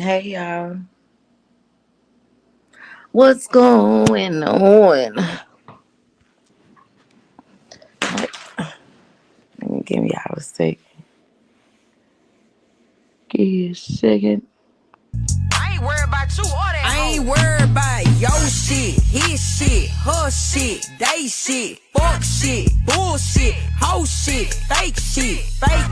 Hey y'all, what's going on? Let me give y'all a second. Give you a second. I ain't worried about you or that. I ain't worried about your shit, his shit, her shit, they shit, fuck shit, bullshit, hoe shit, fake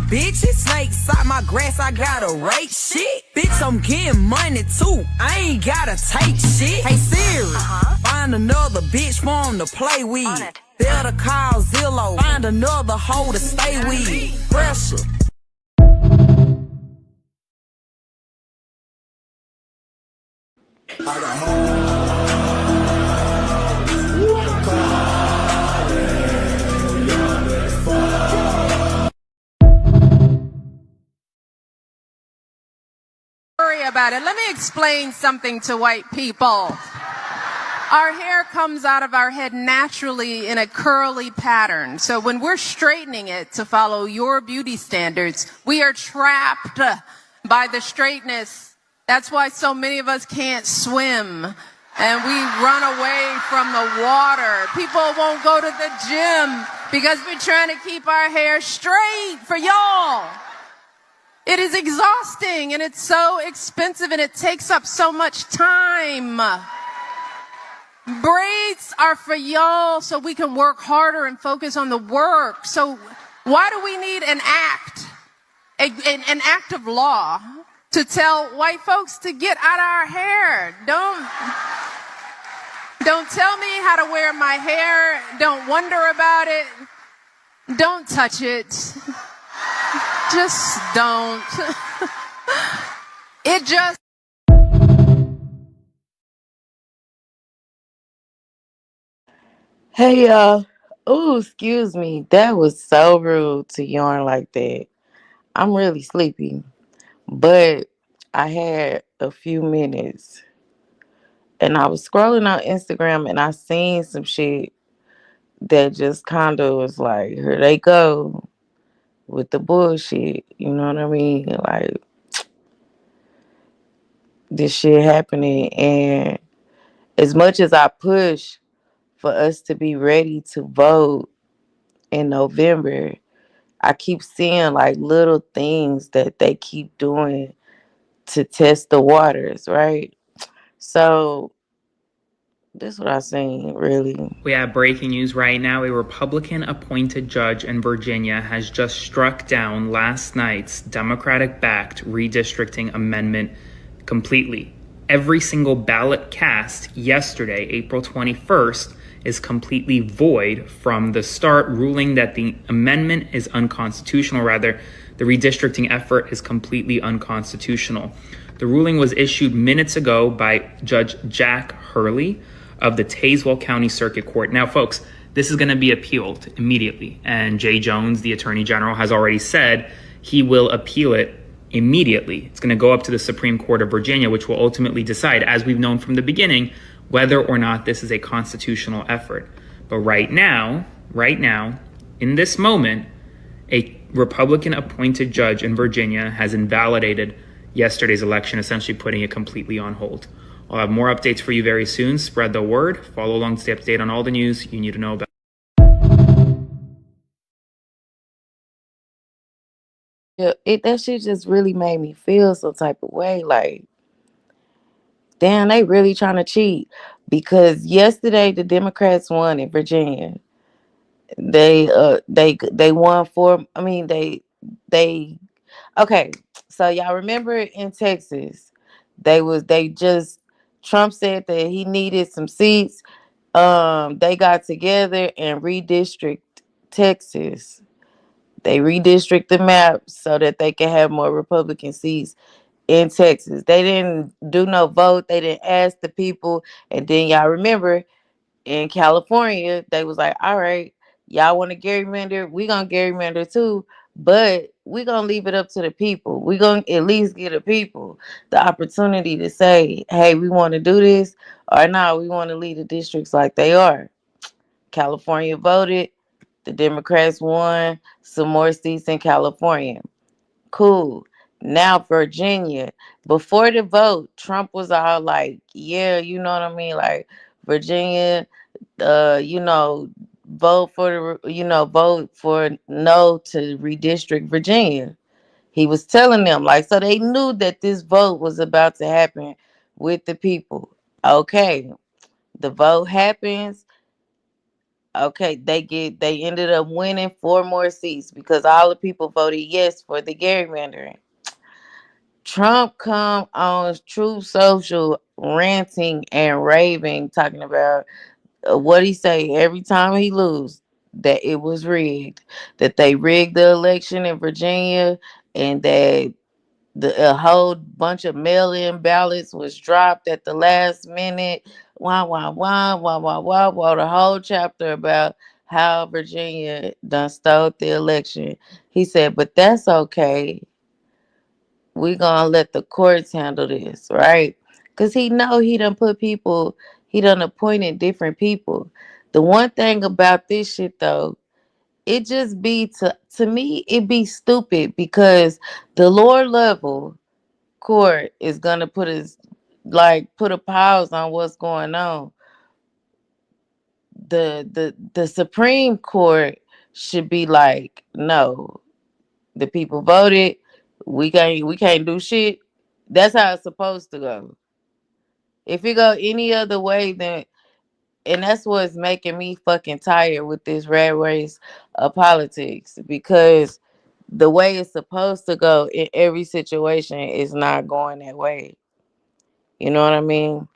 bitches, snakes out my grass, I gotta rake shit. Bitch, I'm getting money too, I ain't gotta take shit. Hey Siri, find another bitch for him to play with. Better call Zillow, find another hoe to stay with. Pressure. Worry about it. Let me explain something to white people. Our hair comes out of our head naturally in a curly pattern. So when we're straightening it to follow your beauty standards, we are trapped by the straightness. That's why so many of us can't swim and we run away from the water. People won't go to the gym because we're trying to keep our hair straight for y'all. It is exhausting and it's so expensive and it takes up so much time. Braids are for y'all so we can work harder and focus on the work. So why do we need an act, an act of law to tell white folks to get out of our hair? Don't tell me how to wear my hair. Don't wonder about it. Don't touch it. Just don't. It just. Hey y'all. Oh, excuse me. That was so rude to yarn like that. I'm really sleepy, but I had a few minutes and I was scrolling on Instagram and I seen some shit that just kind of was like, here they go with the bullshit. You know what I mean? Like, this shit happening. And as much as I push for us to be ready to vote in November, I keep seeing like little things that they keep doing to test the waters, right? So this is what I seen really. We have breaking news right now. A Republican appointed judge in Virginia has just struck down last night's Democratic backed redistricting amendment completely. Every single ballot cast yesterday, April 21st, is completely void from the start, ruling that the amendment is unconstitutional. Rather, the redistricting effort is completely unconstitutional. The ruling was issued minutes ago by Judge Jack Hurley of the Tazewell County Circuit Court. Now, folks, this is going to be appealed immediately. And Jay Jones, the Attorney General, has already said he will appeal it immediately. It's going to go up to the Supreme Court of Virginia, which will ultimately decide, as we've known from the beginning, whether or not this is a constitutional effort. But right now, in this moment, a Republican appointed judge in Virginia has invalidated yesterday's election, essentially putting it completely on hold. I'll have more updates for you very soon. Spread the word. Follow along to stay up to date on all the news you need to know about. Yeah, that shit just really made me feel some type of way. Like, damn, they really trying to cheat. Because yesterday the Democrats won in Virginia. They won for. I mean, they okay. So y'all remember in Texas, they just Trump said that he needed some seats. They got together and redistrict Texas. They redistrict the map so that they can have more Republican seats in Texas. They didn't do no vote. They didn't ask the people. And then y'all remember in California, they was like, all right, y'all want to gerrymander? We gonna gerrymander too, but we gonna leave it up to the people. We gonna at least give the people the opportunity to say, hey, we want to do this, or no, we want to leave the districts like they are. California voted. The Democrats won some more seats in California. Cool. Now Virginia, before the vote, Trump was all like, yeah, you know what I mean? Like Virginia, you know, vote for no to redistrict Virginia. He was telling them, like, so they knew that this vote was about to happen with the people. Okay, the vote happens. Okay, they ended up winning 4 more seats because all the people voted yes for the gerrymandering. Trump come on True Social ranting and raving, talking about what he say every time he lose, that it was rigged, that they rigged the election in Virginia, and that a whole bunch of mail-in ballots was dropped at the last minute. Wah wah wah wah wah wah wah. The whole chapter about how Virginia done stole the election. He said, but that's okay. We gonna let the courts handle this, right? Cause he know he done put people, he done appointed different people. The one thing about this shit though, it just be to me, it be stupid because the lower level court is gonna put a pause on what's going on. The Supreme Court should be like, no, the people voted. We can't do shit. That's how it's supposed to go. If it go any other way, then and that's what's making me fucking tired with this rat race of politics because the way it's supposed to go in every situation is not going that way. You know what I mean?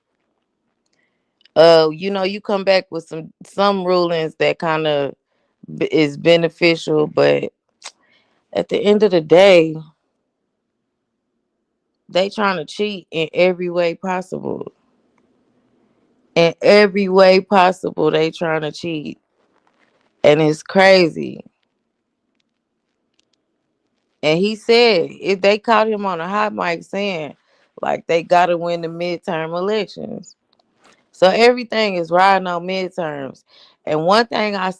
You come back with some rulings that kind of is beneficial, but at the end of the day, they trying to cheat in every way possible. In every way possible, they trying to cheat, and it's crazy. And he said if they caught him on a hot mic saying like they gotta win the midterm elections, so everything is riding on midterms. And one thing that I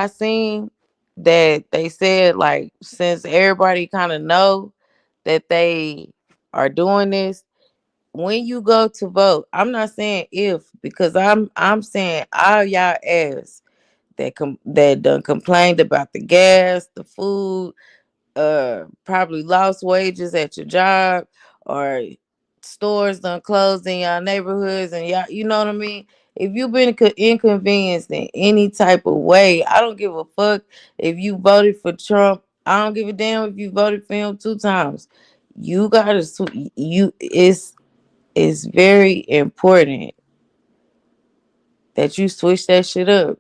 seen that they said, like, since everybody kind of know that they are doing this, when you go to vote, I'm not saying if, because I'm saying all y'all ass that done complained about the gas, the food, probably lost wages at your job, or stores done closed in y'all neighborhoods, and y'all, you know what I mean? If you've been inconvenienced in any type of way, I don't give a fuck if you voted for Trump. I don't give a damn if you voted for him 2 times. You gotta you it's very important that you switch that shit up.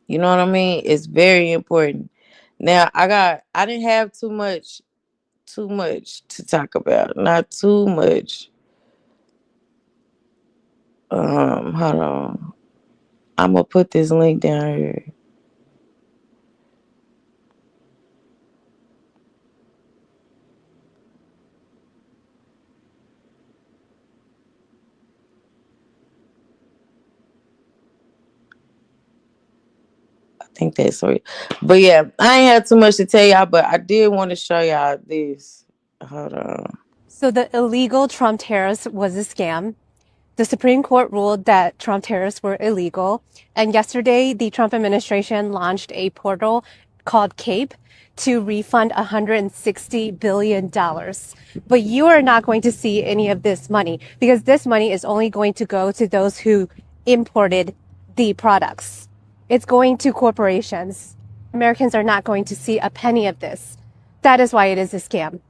You know what I mean? It's very important. Now I didn't have too much to talk about. Not too much. Hold on. I'm gonna put this link down here. I think that's right. But yeah, I ain't had too much to tell y'all, but I did want to show y'all this. Hold on. So the illegal Trump tariffs was a scam. The Supreme Court ruled that Trump tariffs were illegal. And yesterday, the Trump administration launched a portal called CAPE to refund $160 billion. But you are not going to see any of this money because this money is only going to go to those who imported the products. It's going to corporations. Americans are not going to see a penny of this. That is why it is a scam.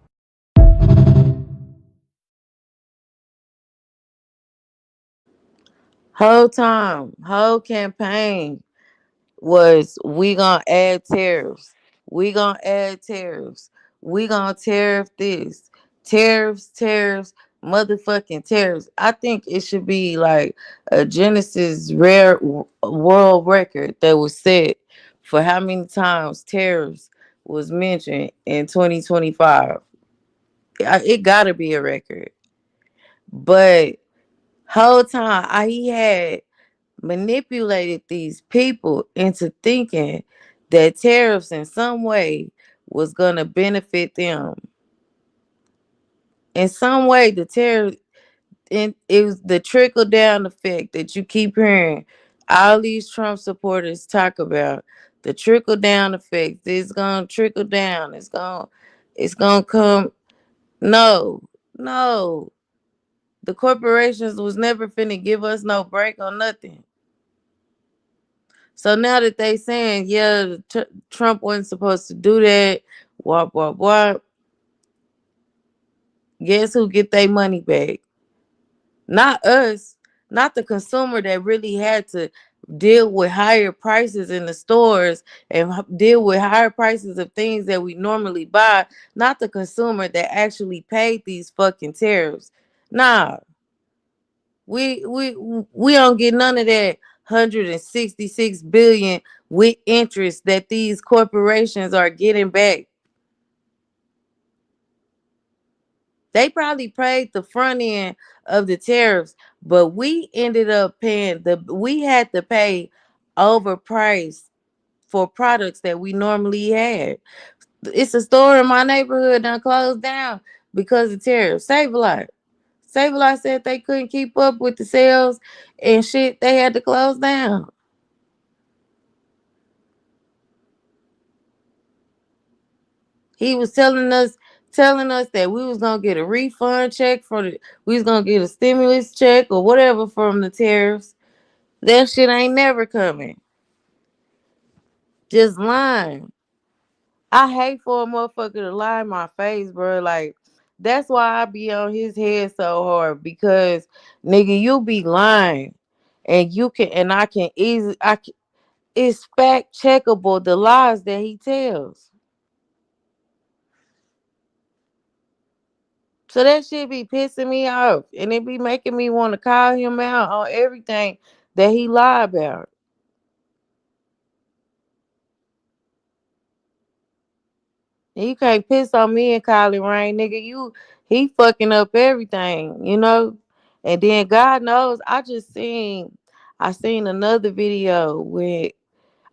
Whole campaign was we gonna add tariffs. We gonna add tariffs. We gonna tariff this. Tariffs, motherfucking tariffs. I think it should be like a Genesis rare world record that was set for how many times tariffs was mentioned in 2025. It gotta be a record. But whole time he had manipulated these people into thinking that tariffs in some way was gonna benefit them. In some way, the tariff, and it was the trickle down effect that you keep hearing all these Trump supporters talk about. The trickle down effect. It's gonna trickle down. It's gonna come. No, no. The corporations was never finna give us no break on nothing. So now that they saying, yeah, Trump wasn't supposed to do that, wop wop wop. Guess who get their money back? Not us, not the consumer that really had to deal with higher prices in the stores and deal with higher prices of things that we normally buy. Not the consumer that actually paid these fucking tariffs. Nah, we don't get none of that 166 billion with interest that these corporations are getting back. They probably paid the front end of the tariffs, but we ended up paying we had to pay overpriced for products that we normally had. It's a store in my neighborhood that closed down because of tariffs. Save a Lot. Save a Lot said they couldn't keep up with the sales and shit. They had to close down. He was telling us that we was gonna get a refund check we was gonna get a stimulus check or whatever from the tariffs. That shit ain't never coming. Just lying. I hate for a motherfucker to lie in my face, bro. Like, that's why I be on his head so hard because, nigga, you be lying, and I can easily, it's fact checkable the lies that he tells. So that shit be pissing me off, and it be making me want to call him out on everything that he lie about. And you can't piss on me and Kylie Rain, nigga. He fucking up everything, you know. And then God knows, I seen another video with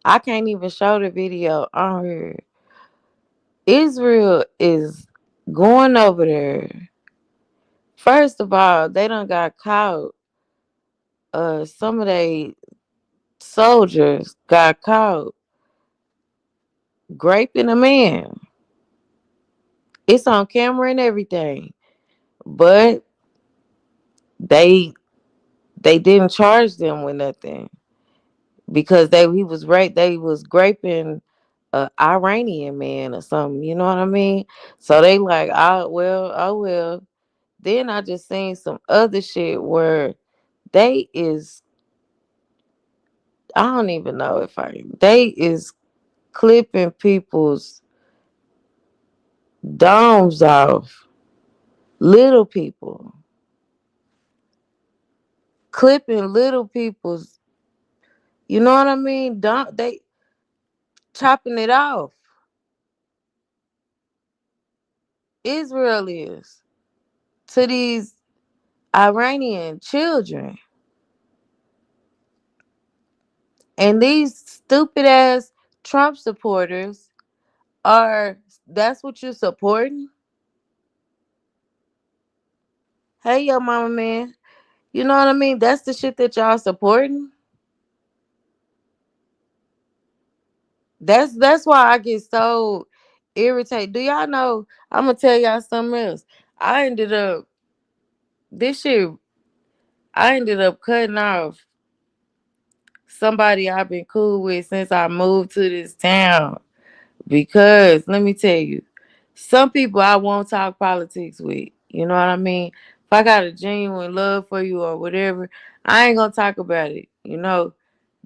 I can't even show the video on here. Israel is going over there. First of all, they done got caught. Some of they soldiers got caught raping a man. It's on camera and everything. But they they didn't charge them with nothing because they was raping a Iranian man or something, you know what I mean? So they like, oh well. Then I just seen some other shit where they is I don't even know if I they is clipping people's domes off. Little people. Clipping little people's, you know what I mean? Don't they chopping it off. Israel is to these Iranian children. And these stupid ass Trump supporters that's what you're supporting? Hey, yo, mama man. You know what I mean? That's the shit that y'all supporting. That's why I get so irritated. Do y'all know? I'm gonna tell y'all something else. I ended up this year. I ended up cutting off somebody I've been cool with since I moved to this town. Because let me tell you, some people I won't talk politics with. You know what I mean? If I got a genuine love for you or whatever, I ain't gonna talk about it,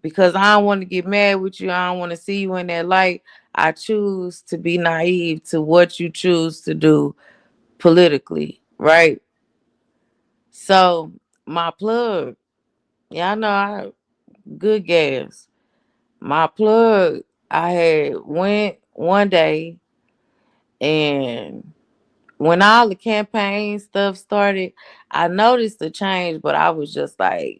because I don't want to get mad with you. I don't want to see you in that light. I choose to be naive to what you choose to do politically, right? So my plug, y'all know I good gas. My plug, I had went one day, and when all the campaign stuff started, I noticed the change, but I was just like,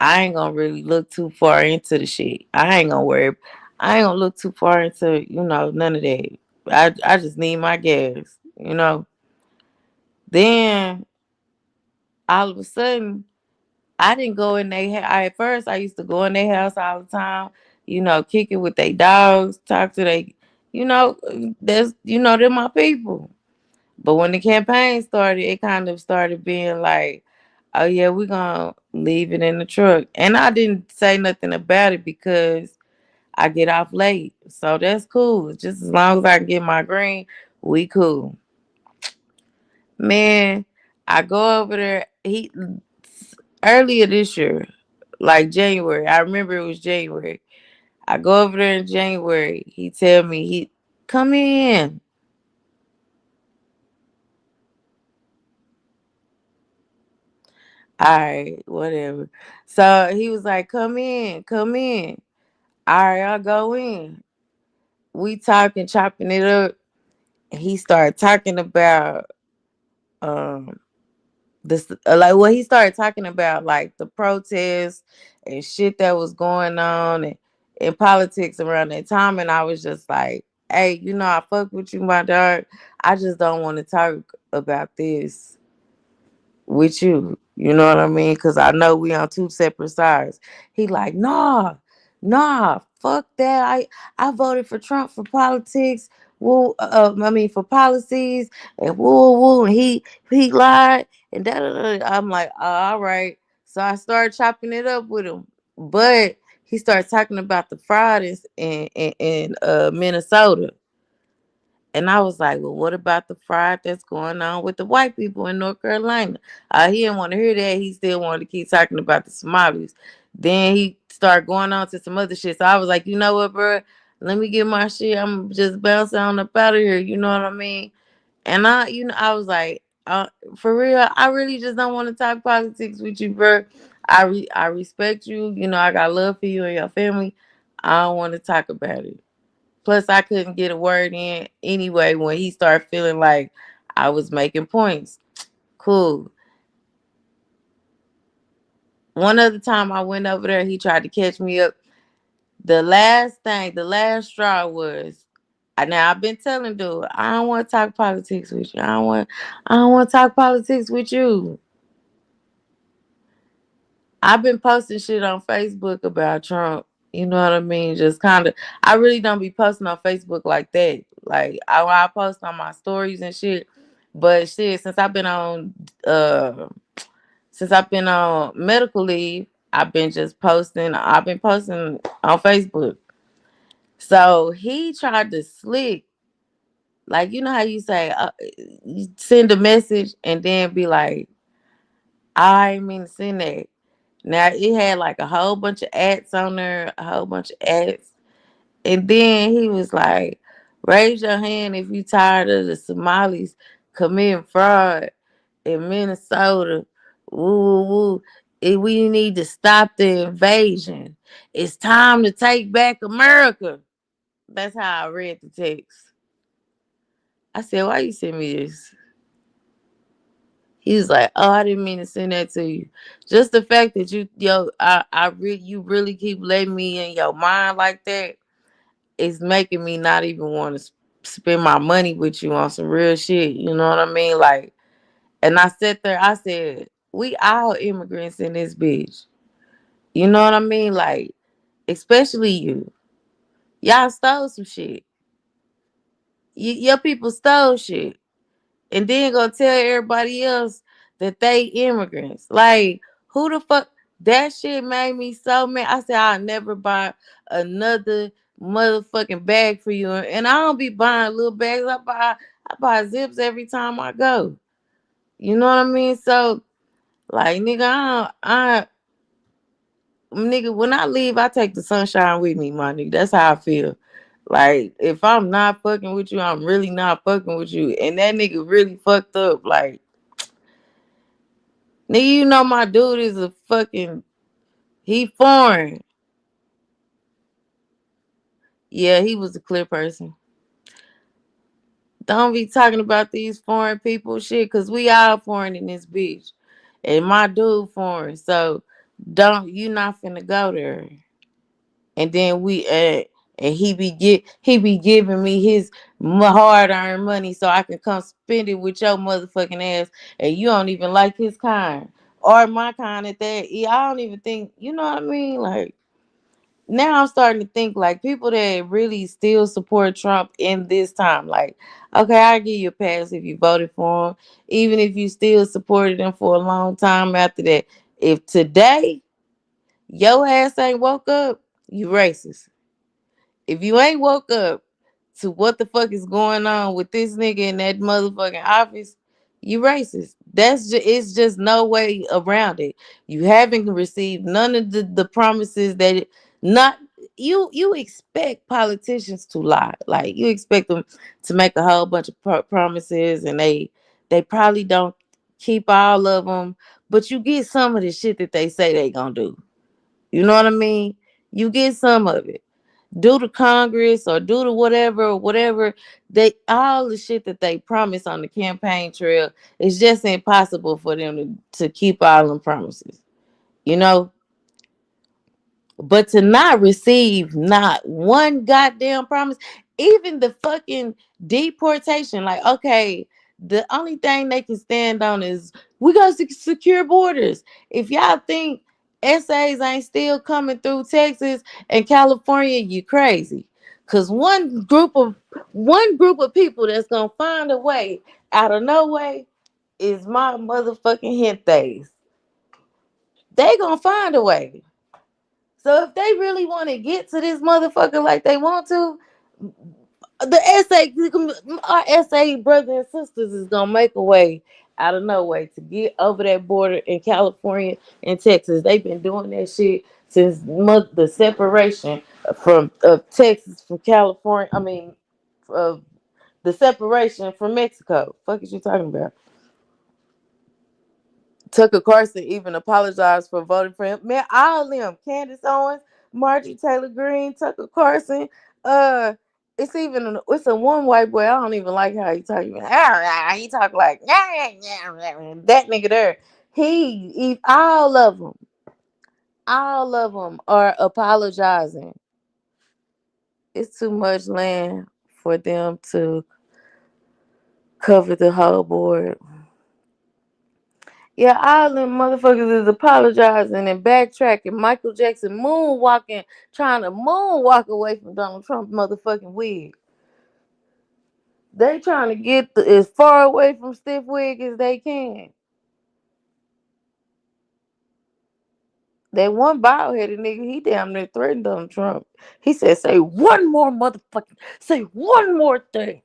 I ain't gonna really look too far into the shit. I ain't gonna worry. I ain't gonna look too far into, none of that. I just need my gas. Then all of a sudden, I didn't go in their house. At first, I used to go in their house all the time, kick it with their dogs, talk to they, you know, they're my people. But when the campaign started, it kind of started being like, oh yeah, we're gonna leave it in the truck. And I didn't say nothing about it because I get off late. So that's cool. Just as long as I can get my green, we cool. Man, I go over there. He earlier this year, like January. I remember it was January. I go over there in January. He tell me he come in. All right, whatever. So he was like, come in, come in. All right, I'll go in. We talking, chopping it up. And he started talking about um this like what he started talking about, like the protests and shit that was going on and in politics around that time. And I was just like, hey, I fuck with you, my dog. I just don't want to talk about this with you. You know what I mean? Because I know we on two separate sides. He like, nah, fuck that. I voted for Trump for politics. Woo, for policies and woo. And he lied and da. I'm like, all right. So I started chopping it up with him, but he started talking about the fraud in Minnesota. And I was like, well, what about the fraud that's going on with the white people in North Carolina? He didn't want to hear that. He still wanted to keep talking about the Somalis. Then he started going on to some other shit. So I was like, you know what, bro? Let me get my shit. I'm just bouncing on up out of here. You know what I mean? And I was like, for real, I really just don't want to talk politics with you, bro. I respect you. I got love for you and your family. I don't want to talk about it. Plus, I couldn't get a word in anyway when he started feeling like I was making points. Cool. One other time I went over there, he tried to catch me up. The last straw was, now I've been telling dude, I don't want to talk politics with you. I don't want to talk politics with you. I've been posting shit on Facebook about Trump. You know what I mean? Just kind of. I really don't be posting on Facebook like that. Like I post on my stories and shit. But shit, uh, since I've been on medical leave, I've been just posting. I've been posting on Facebook. So he tried to slick, like how you say, you send a message and then be like, I ain't mean to send that. Now it had like a whole bunch of ads on there, a whole bunch of ads. And then he was like, raise your hand if you tired of the Somalis committing fraud in Minnesota. Woo, woo, woo. We need to stop the invasion. It's time to take back America. That's how I read the text. I said, why you send me this? He was like, "Oh, I didn't mean to send that to you. Just the fact that you really keep letting me in your mind like that is making me not even want to spend my money with you on some real shit. You know what I mean? Like, and I sat there. I said, we all immigrants in this bitch. You know what I mean? Like, especially you. Y'all stole some shit. Your people stole shit. And then go tell everybody else that they immigrants. Like, who the fuck? That shit made me so mad. I said, I'll never buy another motherfucking bag for you. And I don't be buying little bags. I buy zips every time I go. You know what I mean? So, like, nigga, nigga, when I leave, I take the sunshine with me, my nigga. That's how I feel. Like, if I'm not fucking with you, I'm really not fucking with you. And that nigga really fucked up. Like, nigga, my dude is a fucking, he foreign. Yeah, he was a clear person. Don't be talking about these foreign people shit, cause we all foreign in this bitch. And my dude foreign. So you not finna go there. And then and he be giving me his hard earned money so I can come spend it with your motherfucking ass, and you don't even like his kind or my kind at that. I don't even think, you know what I mean? Like, now I'm starting to think like people that really still support Trump in this time. Like, okay, I give you a pass if you voted for him, even if you still supported him for a long time after that. If today your ass ain't woke up, you racist. If you ain't woke up to what the fuck is going on with this nigga in that motherfucking office, you racist. It's just no way around it. You haven't received none of the promises that not you expect politicians to lie. Like, you expect them to make a whole bunch of promises, and they probably don't keep all of them, but you get some of the shit that they say they gonna do. You know what I mean? You get some of it. Due to Congress or due to whatever, they all the shit that they promise on the campaign trail, it's just impossible for them to keep all them promises. You know? But to not receive not one goddamn promise, even the fucking deportation, like, okay, the only thing they can stand on is we got to secure borders. If y'all think essays ain't still coming through Texas and California, you crazy. Cause one group of people that's gonna find a way out of no way is my motherfucking gentes. They gonna find a way. So if they really want to get to this motherfucker like they want to, our SA brothers and sisters is gonna make a way out of no way to get over that border in California and Texas. They've been doing that shit since the separation from of Texas from California. I mean, of the separation from Mexico. Fuck is you talking about? Tucker Carlson even apologized for voting for him. Man, all of them. Candace Owens, Marjorie Taylor Greene, Tucker Carlson. Uh, it's a one white boy. I don't even like how he talk. He talk like that nigga there. All of them are apologizing. It's too much land for them to cover the whole board. Yeah, all them motherfuckers is apologizing and backtracking. Michael Jackson moonwalking, trying to moonwalk away from Donald Trump motherfucking wig. They trying to get as far away from stiff wig as they can. That one bald headed nigga, he damn near threatened Donald Trump. He said, say one more thing.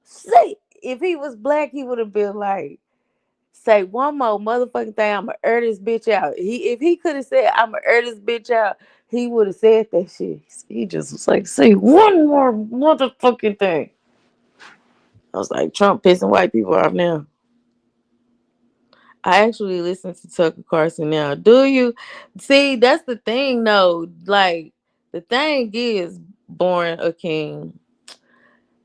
Say, if he was black, he would have been like, say one more motherfucking thing, I'ma this bitch out. If he could have said I'ma this bitch out, he would have said that shit. He just was like, say one more motherfucking thing. I was like, Trump pissing white people off now. I actually listen to Tucker Carlson now. Do you? See, that's the thing though. Like, the thing is, Born a King.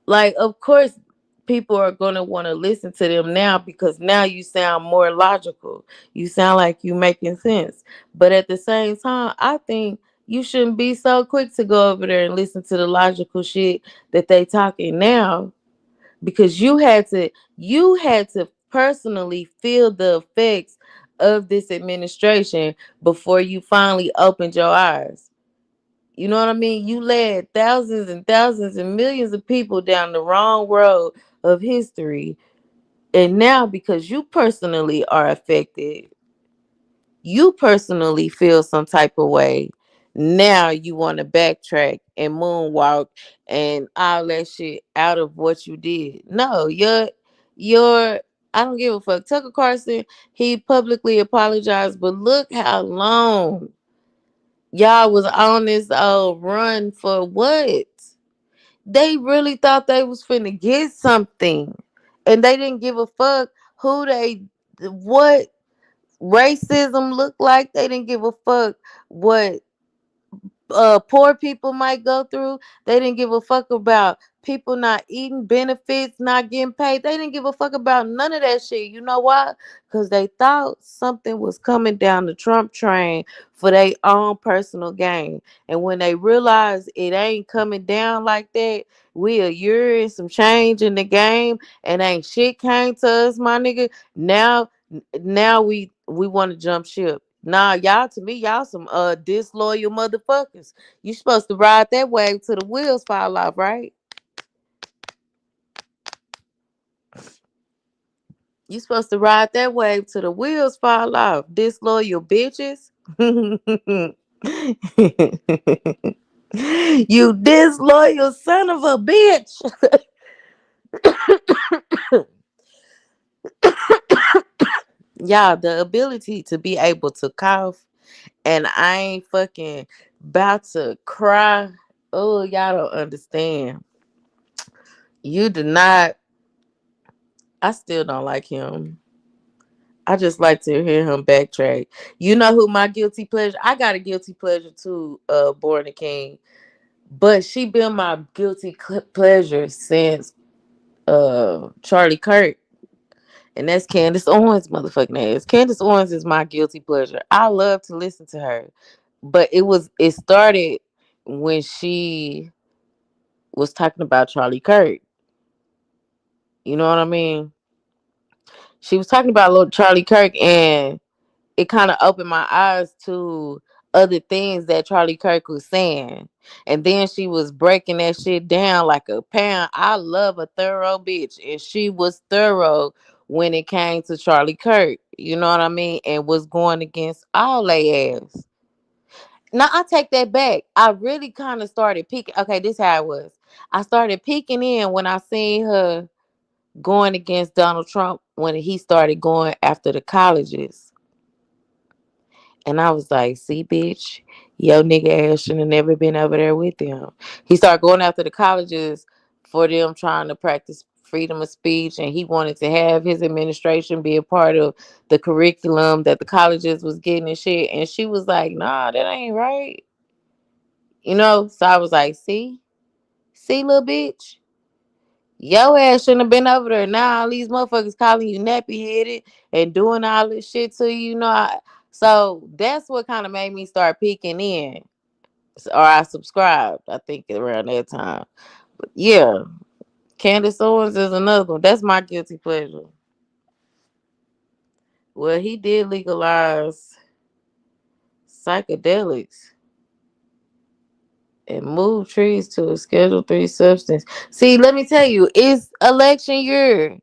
Like, of course, people are going to want to listen to them now because now you sound more logical. You sound like you making sense. But at the same time, I think you shouldn't be so quick to go over there and listen to the logical shit that they talking now, because you had to personally feel the effects of this administration before you finally opened your eyes. You know what I mean? You led thousands and thousands and millions of people down the wrong road of history. And now, because you personally are affected, you personally feel some type of way. Now you want to backtrack and moonwalk and all that shit out of what you did. No, you're I don't give a fuck. Tucker Carlson, he publicly apologized, but look how long y'all was on this run for what? They really thought they was finna get something. And they didn't give a fuck what racism looked like. They didn't give a fuck what poor people might go through. They didn't give a fuck about people not eating benefits, not getting paid. They didn't give a fuck about none of that shit. You know why? Because they thought something was coming down the Trump train for their own personal gain. And when they realize it ain't coming down like that, we a year and some change in the game, and ain't shit came to us, my nigga. Now we want to jump ship. Nah, y'all, to me, y'all some disloyal motherfuckers. You supposed to ride that wave till the wheels fall off, right? You supposed to ride that wave till the wheels fall off. Disloyal bitches. You disloyal son of a bitch. Y'all, the ability to be able to cough, and I ain't fucking about to cry. Oh, y'all don't understand. You do not. I still don't like him. I just like to hear him backtrack. You know who my guilty pleasure? I got a guilty pleasure too, Born a King. But she been my guilty pleasure since Charlie Kirk. And that's Candace Owens, motherfucking ass. Candace Owens is my guilty pleasure. I love to listen to her. But it started when she was talking about Charlie Kirk. You know what I mean? She was talking about little Charlie Kirk, and it kind of opened my eyes to other things that Charlie Kirk was saying. And then she was breaking that shit down like a pound. I love a thorough bitch. And she was thorough when it came to Charlie Kirk. You know what I mean? And was going against all they ass. Now I take that back. I really kind of started peeking. Okay, this how it was. I started peeking in when I seen her going against Donald Trump when he started going after the colleges. And I was like, see, bitch, yo nigga ass shouldn't have never been over there with them. He started going after the colleges for them trying to practice freedom of speech, and he wanted to have his administration be a part of the curriculum that the colleges was getting and shit. And she was like, nah, that ain't right. You know? So I was like, see, little bitch. Yo ass shouldn't have been over there. Now all these motherfuckers calling you nappy headed and doing all this shit to you, you know. So that's what kind of made me start peeking in. Or I subscribed, I think, around that time. But yeah, Candace Owens is another one. That's my guilty pleasure. Well, he did legalize psychedelics and move trees to a Schedule 3 substance. See, let me tell you, it's election year.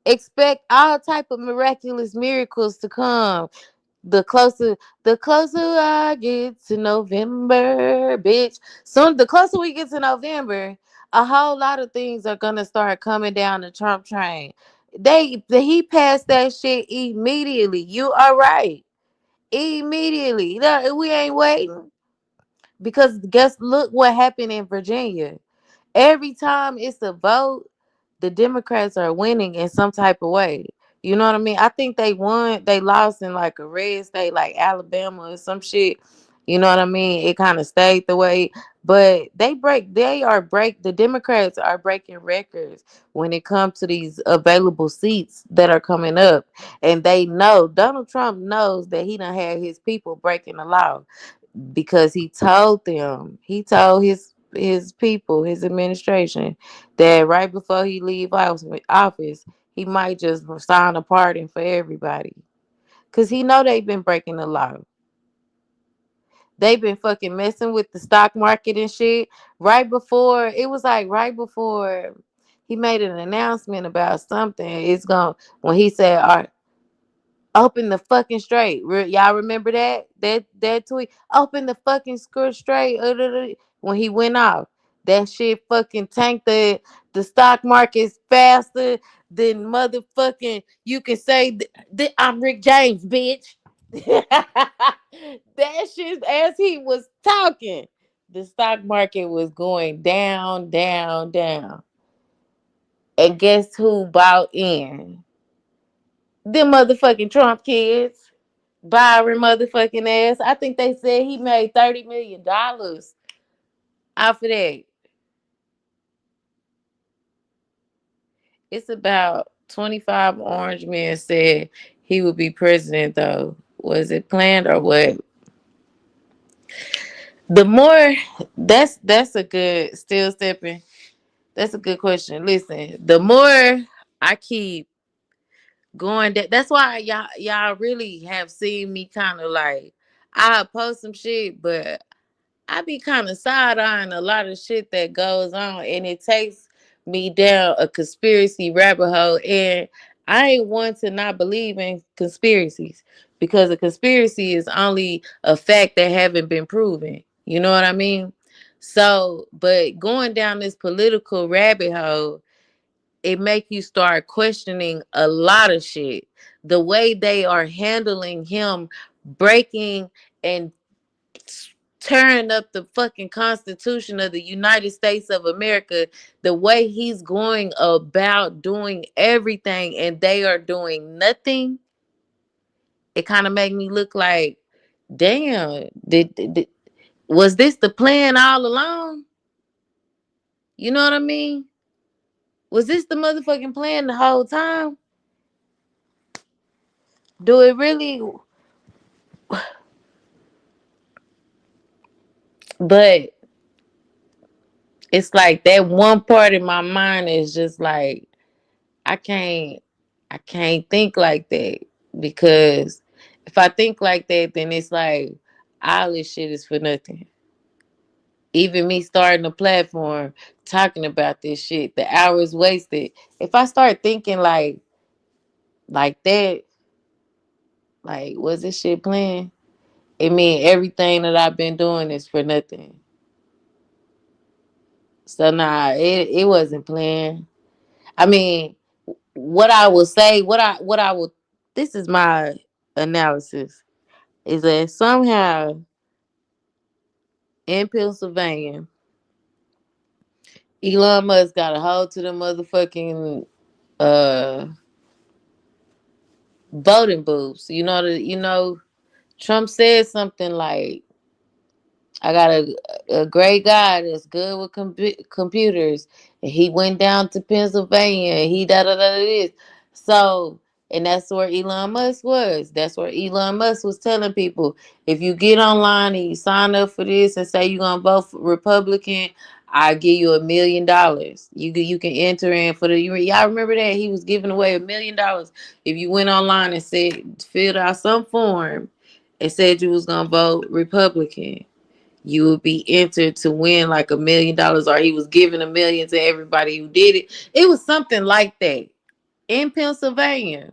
Expect all type of miraculous miracles to come. The closer I get to November, bitch. Soon the closer we get to November, a whole lot of things are gonna start coming down the Trump train. He passed that shit immediately. You are right. Immediately. No, we ain't waiting. Because look what happened in Virginia. Every time it's a vote, the Democrats are winning in some type of way. You know what I mean? I think they lost in like a red state like Alabama or some shit. You know what I mean? It kind of stayed the way, but the Democrats are breaking records when it comes to these available seats that are coming up. And they know, Donald Trump knows that he done had his people breaking the law because he told his people, his administration, that right before he leave office, he might just sign a pardon for everybody. Cause he know they've been breaking the law. They've been fucking messing with the stock market and shit. Right before he made an announcement about something. When he said, all right, open the fucking straight. Y'all remember that tweet? Open the fucking straight. When he went off, that shit fucking tanked the stock markets faster than motherfucking. You can say I'm Rick James, bitch. That shit, as he was talking, the stock market was going down, down, down. And guess who bought in? Them motherfucking Trump kids. Byron motherfucking ass. I think they said he made $30 million off of that. It's about 25 orange men said he would be president though. Was it planned or what? The more that's a good still stepping. That's a good question. Listen, the more I keep going that's why y'all really have seen me kind of like I post some shit, but I be kind of side eyeing a lot of shit that goes on, and it takes me down a conspiracy rabbit hole. And I ain't one to not believe in conspiracies because a conspiracy is only a fact that haven't been proven. You know what I mean? So, but going down this political rabbit hole, it make you start questioning a lot of shit. The way they are handling him breaking and tearing up the fucking Constitution of the United States of America, the way he's going about doing everything and they are doing nothing, it kind of made me look like, damn, was this the plan all along? You know what I mean? Was this the motherfucking plan the whole time? Do it really? But it's like that one part in my mind is just like, I can't I can't think like that because if I think like that, then it's like all this shit is for nothing. Even me starting a platform talking about this shit, the hours wasted. If I start thinking like that, like was this shit planned? It mean everything that I've been doing is for nothing. So nah, it wasn't planned. I mean, what I will say, what I will this is my analysis is that somehow in Pennsylvania, Elon Musk got a hold to the motherfucking uh voting booths. Trump said something like, I got a great guy that's good with computers. And he went down to Pennsylvania and he da da da this. So, and that's where Elon Musk was. That's where Elon Musk was telling people, if you get online and you sign up for this and say you're gonna vote for Republican, I give you $1 million. You can enter in for the y'all remember that he was giving away $1 million if you went online and said filled out some form and said you was gonna vote Republican, you would be entered to win like $1 million, or he was giving $1 million to everybody who did it. It was something like that in Pennsylvania.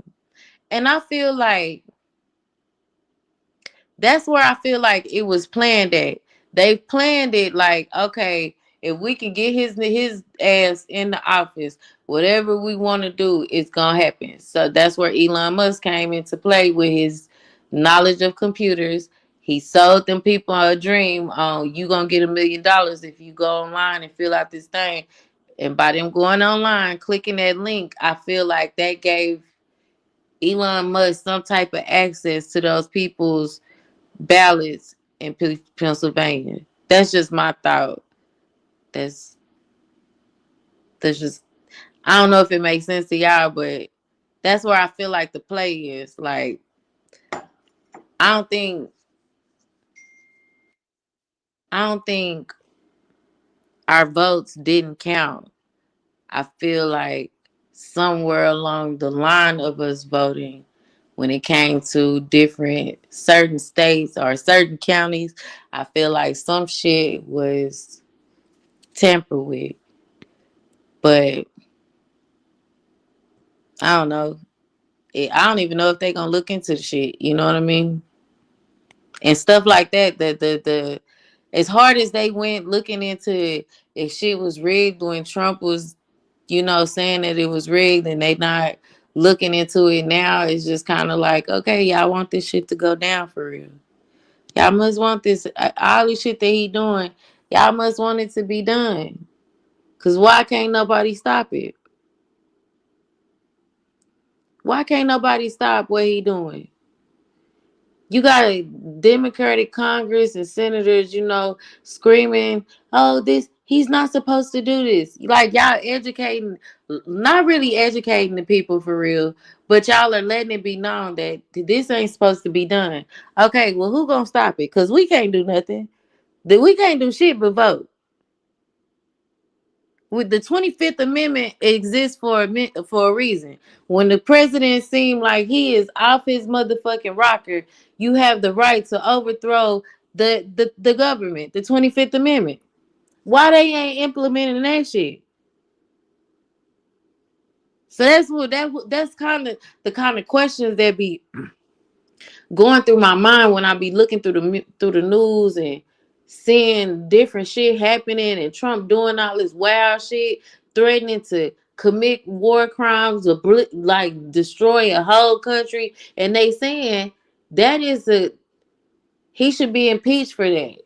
And I feel like that's where I feel like it was planned at. They planned it like, okay, if we can get his ass in the office, whatever we want to do, it's gonna happen. So that's where Elon Musk came into play with his knowledge of computers. He sold them people a dream on you gonna get $1 million if you go online and fill out this thing. And by them going online, clicking that link, I feel like that gave Elon Musk some type of access to those people's ballots in Pennsylvania. That's just my thought. That's that's just I don't know if it makes sense to y'all, but that's where I feel like the play is. Like I don't think I don't think our votes didn't count. I feel like somewhere along the line of us voting, when it came to different certain states or certain counties, I feel like some shit was tampered with. But I don't know. I don't even know if they're gonna look into the shit. You know what I mean? And stuff like that. The as hard as they went looking into it, if shit was rigged when Trump was, saying that it was rigged, and they not looking into it now, it's just kind of like, okay, y'all want this shit to go down for real. Y'all must want this all the shit that he doing. Y'all must want it to be done. Cause why can't nobody stop it? Why can't nobody stop what he doing? You got a Democratic Congress and senators, screaming, "Oh, he's not supposed to do this." Like y'all educating, not really educating the people for real, but y'all are letting it be known that this ain't supposed to be done. Okay, well, who gonna stop it? Cause we can't do nothing. We can't do shit but vote. With the 25th Amendment exists for a reason. When the president seemed like he is off his motherfucking rocker, you have the right to overthrow the government. The 25th Amendment. Why they ain't implementing that shit? So that's kind of the kind of questions that be going through my mind when I be looking through the news and seeing different shit happening and Trump doing all this wild shit, threatening to commit war crimes or like destroy a whole country, and they saying he should be impeached for that.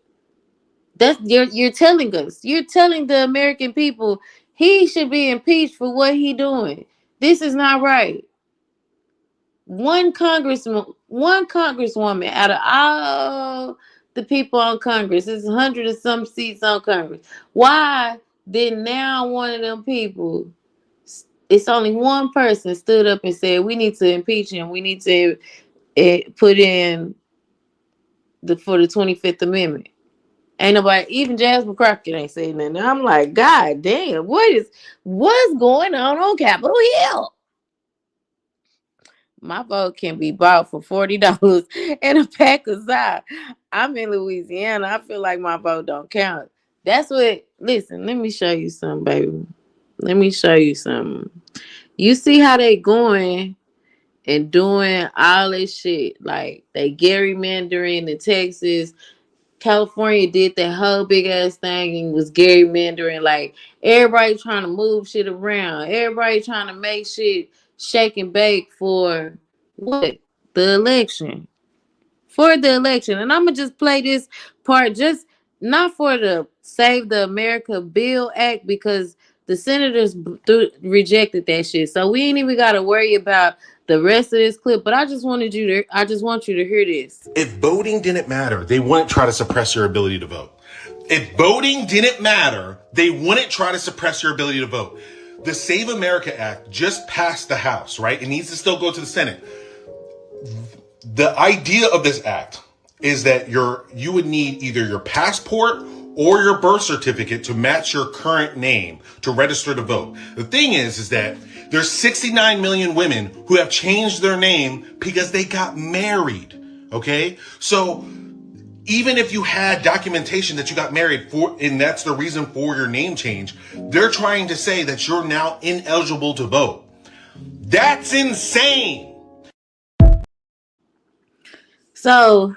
That's you're telling us, you're telling the American people he should be impeached for what he doing. This is not right. One congresswoman out of all the people on Congress, it's 100 and some seats on Congress. Why did now one of them people? It's only one person stood up and said we need to impeach him. We need to put in for the 25th Amendment. Ain't nobody, even Jasmine Crockett ain't saying nothing. I'm like, God damn, what's going on Capitol Hill? My vote can be bought for $40 and a pack of Zy. I'm in Louisiana. I feel like my vote don't count. Listen, let me show you something, baby. Let me show you something. You see how they going and doing all this shit. Like, they gerrymandering in Texas. California did that whole big ass thing and was gerrymandering. Like, everybody trying to move shit around. Everybody trying to make shit shake and bake for what? The election. For the election. And I'm going to just play this part, just not for the Save the America Bill Act, because the senators rejected that shit. So we ain't even got to worry about the rest of this clip. But I just want you to hear this. If voting didn't matter, they wouldn't try to suppress your ability to vote. If voting didn't matter, they wouldn't try to suppress your ability to vote. The Save America Act just passed the House, right? It needs to still go to the Senate. The idea of this act is that you would need either your passport or your birth certificate to match your current name to register to vote. The thing is that there's 69 million women who have changed their name because they got married. Okay? So even if you had documentation that you got married and that's the reason for your name change, they're trying to say that you're now ineligible to vote. That's insane. So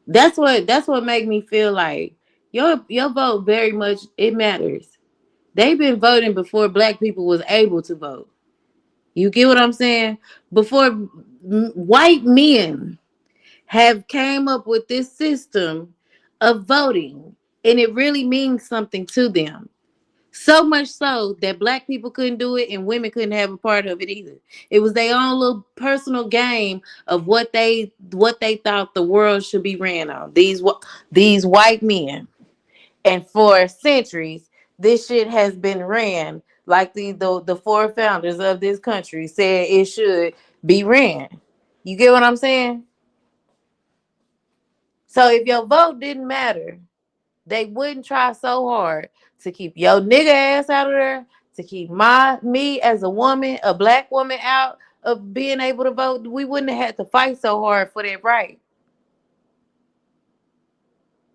that's what made me feel like your vote very much, it matters. They've been voting before black people was able to vote. You get what I'm saying? Before white men have came up with this system of voting, and it really means something to them. So much so that black people couldn't do it and women couldn't have a part of it either. It was their own little personal game of what they thought the world should be ran on. These white men. And for centuries, this shit has been ran like the four founders of this country said it should be ran. You get what I'm saying? So if your vote didn't matter, they wouldn't try so hard to keep your nigga ass out of there, to keep me as a woman, a black woman, out of being able to vote. We wouldn't have had to fight so hard for that right.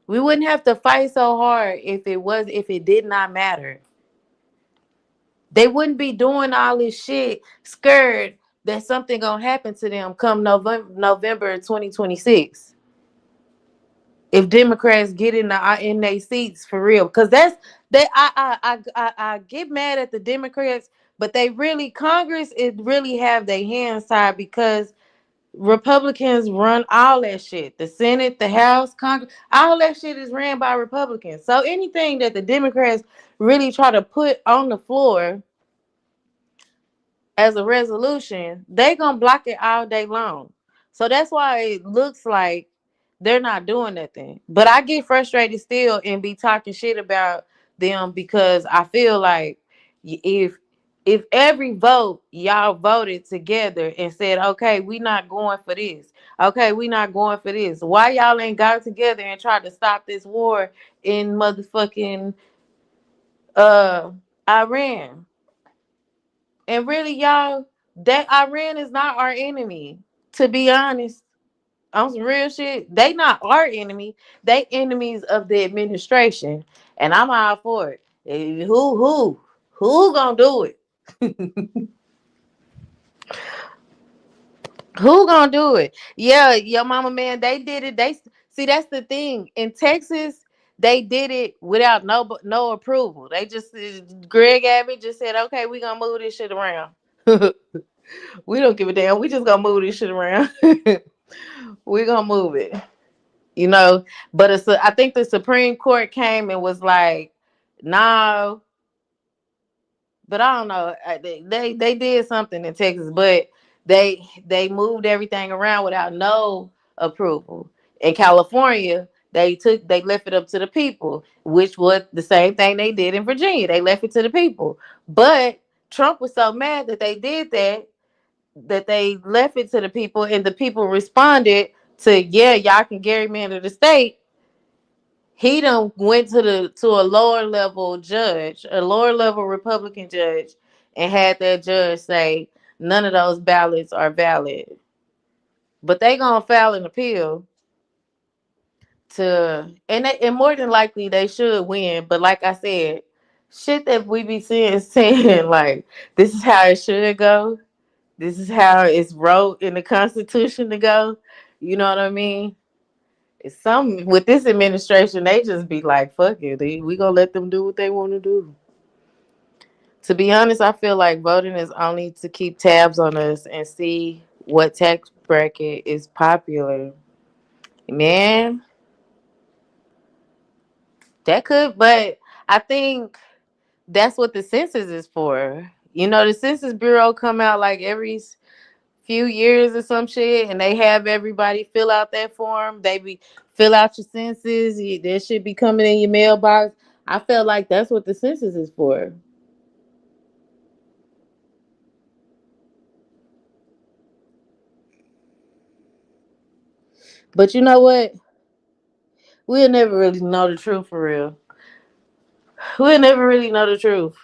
We wouldn't have to fight so hard if it did not matter. They wouldn't be doing all this shit scared that something gonna happen to them come November 2026. If Democrats get in their seats for real, because I get mad at the Democrats, but Congress really have their hands tied because Republicans run all that shit. The Senate, the House, Congress, all that shit is ran by Republicans. So anything that the Democrats really try to put on the floor as a resolution, they gonna block it all day long. So that's why it looks like they're not doing nothing. But I get frustrated still and be talking shit about them because I feel like if every vote y'all voted together and said, okay, we not going for this. Okay, we not going for this. Why y'all ain't got together and tried to stop this war in motherfucking uh Iran? And really, y'all, that Iran is not our enemy, to be honest. On some real shit, they not our enemy. They enemies of the administration, and I'm all for it. Who gonna do it? Who gonna do it? Yeah, your mama, man. They did it. They see that's the thing in Texas. They did it without no approval. They just Greg Abbott just said, "Okay, we gonna move this shit around. We don't give a damn. We just gonna move this shit around. We gonna move it." You know, but I think the Supreme Court came and was like, no, but I don't know. They did something in Texas, but they moved everything around without no approval. In California, they left it up to the people, which was the same thing they did in Virginia. They left it to the people. But Trump was so mad that they did that they left it to the people, and the people responded to, yeah, y'all can gerrymander the state. He done went to a lower level judge, a lower level Republican judge, and had that judge say none of those ballots are valid. But they gonna file an appeal and more than likely they should win. But like I said, shit that we be saying like this is how it should go. This is how it's wrote in the Constitution to go. You know what I mean? Some with this administration, they just be like, "Fuck it, we gonna let them do what they want to do." To be honest, I feel like voting is only to keep tabs on us and see what tax bracket is popular. Man, that could, but I think that's what the census is for. You know, the Census Bureau come out like every few years or some shit, and they have everybody fill out that form. They be fill out your census. That should be coming in your mailbox. I feel like that's what the census is for. But you know what? We'll never really know the truth for real. We'll never really know the truth.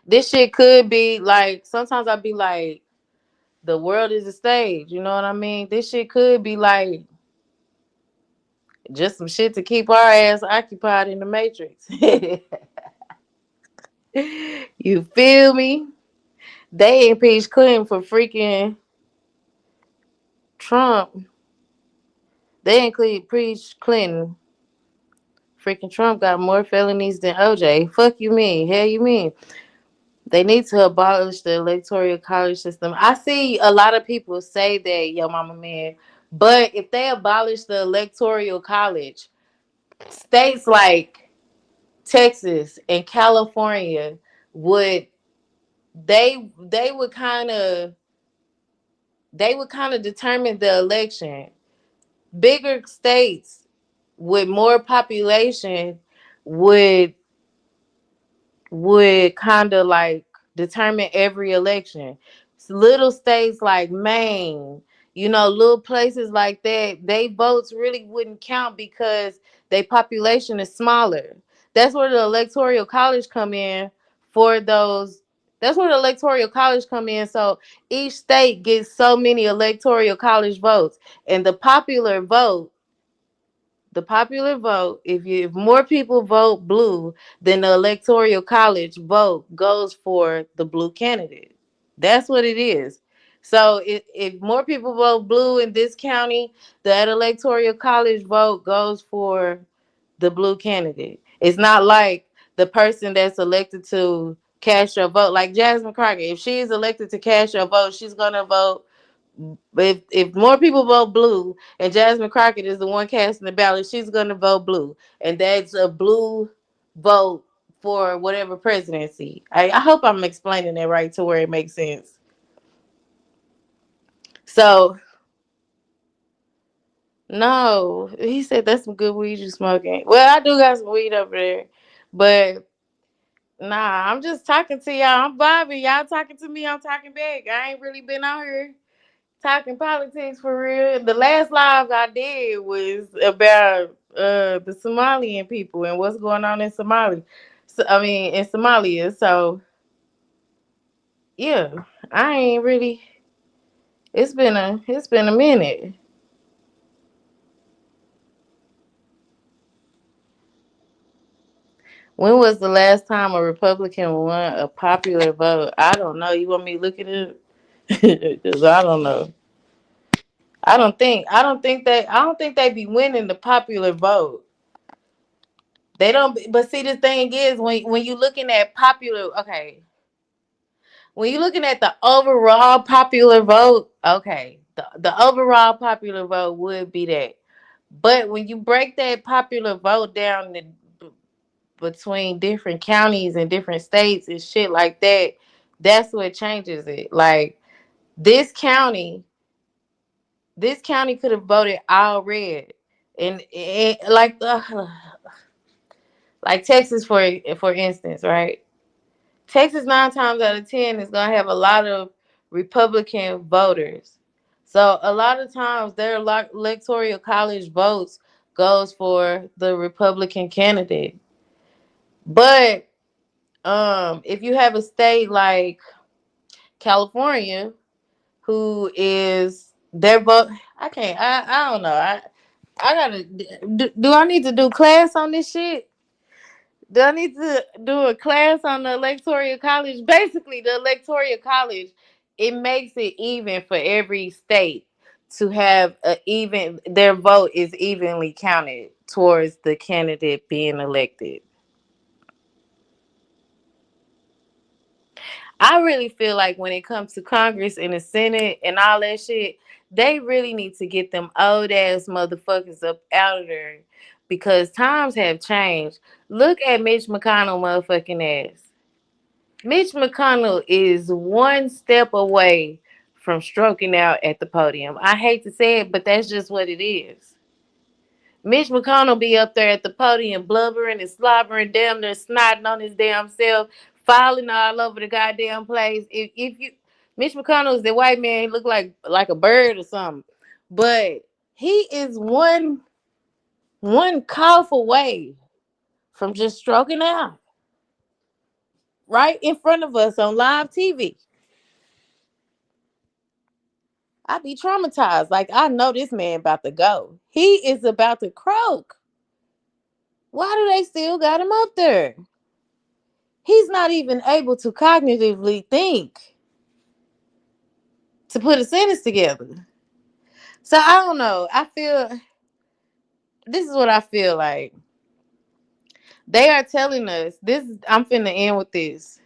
This shit could be like sometimes I'd be like, the world is a stage. You know what I mean? This shit could be like just some shit to keep our ass occupied in the Matrix. You feel me? They impeached Clinton for freaking Trump. They impeached Clinton. Freaking Trump got more felonies than OJ. Fuck you mean? Hell you mean? They need to abolish the electoral college system. I see a lot of people say that, yo mama man. But if they abolish the electoral college, states like Texas and California would they would kind of determine the election. Bigger states with more population would kind of like determine every election. Little states like Maine, you know, little places like that, they votes really wouldn't count because their population is smaller. That's where the electoral college come in for those. That's where the electoral college come in. So each state gets so many electoral college votes, and the popular vote, if more people vote blue, then the electoral college vote goes for the blue candidate. That's what it is. So if more people vote blue in this county, that electoral college vote goes for the blue candidate. It's not like the person that's elected to cast your vote, like Jasmine Crockett. If she's elected to cast your vote, she's gonna vote. But if more people vote blue and Jasmine Crockett is the one casting the ballot, she's gonna vote blue, and that's a blue vote for whatever presidency. I hope I'm explaining that right to where it makes sense. So no, he said that's some good weed you smoking. Well, I do got some weed over there, but nah, I'm just talking to y'all. I'm vibing. Y'all talking to me. I'm talking back. I ain't really been out here talking politics for real. The last live I did was about the Somalian people and what's going on in Somalia. So, I mean, in Somalia. So yeah, I ain't really. It's been a minute. When was the last time a Republican won a popular vote? I don't know. You want me to look at it? Because I don't know. I don't think they be winning the popular vote. They don't. But see, the thing is, when you looking at popular, okay, when you're looking at the overall popular vote, okay, the overall popular vote would be that. But when you break that popular vote down between different counties and different states and shit like that, that's what changes it. Like this county, this county could have voted all red, and like Texas for instance, right? Texas 9 times out of 10 is gonna have a lot of Republican voters. So a lot of times their electoral college votes goes for the Republican candidate. But if you have a state like California, who is their vote, I don't know. I gotta do I need to do class on this shit? Do I need to do a class on the electoral college? Basically, the electoral college, it makes it even for every state to have a even their vote is evenly counted towards the candidate being elected. I really feel like when it comes to Congress and the Senate and all that shit, they really need to get them old ass motherfuckers up out of there because times have changed. Look at Mitch McConnell motherfucking ass. Mitch McConnell is one step away from stroking out at the podium. I hate to say it, but that's just what it is. Mitch McConnell be up there at the podium blubbering and slobbering, damn near snotting on his damn self, falling all over the goddamn place. If you Mitch McConnell is the white man, he look like a bird or something. But he is one cough away from just stroking out right in front of us on live TV. I be traumatized. Like I know this man about to go. He is about to croak. Why do they still got him up there? He's not even able to cognitively think to put a sentence together. So I don't know. I feel this is what I feel like. They are telling us this. I'm finna end with this.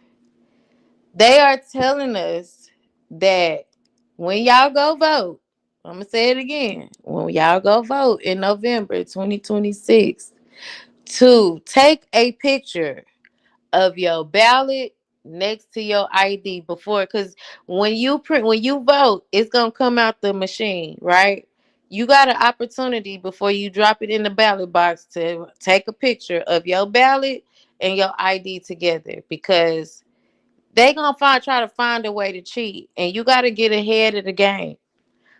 They are telling us that when y'all go vote, I'm gonna say it again. When y'all go vote in November 2026, to take a picture of your ballot next to your ID before, because when you vote, it's gonna come out the machine, right? You got an opportunity before you drop it in the ballot box to take a picture of your ballot and your ID together because they gonna try to find a way to cheat, and you got to get ahead of the game.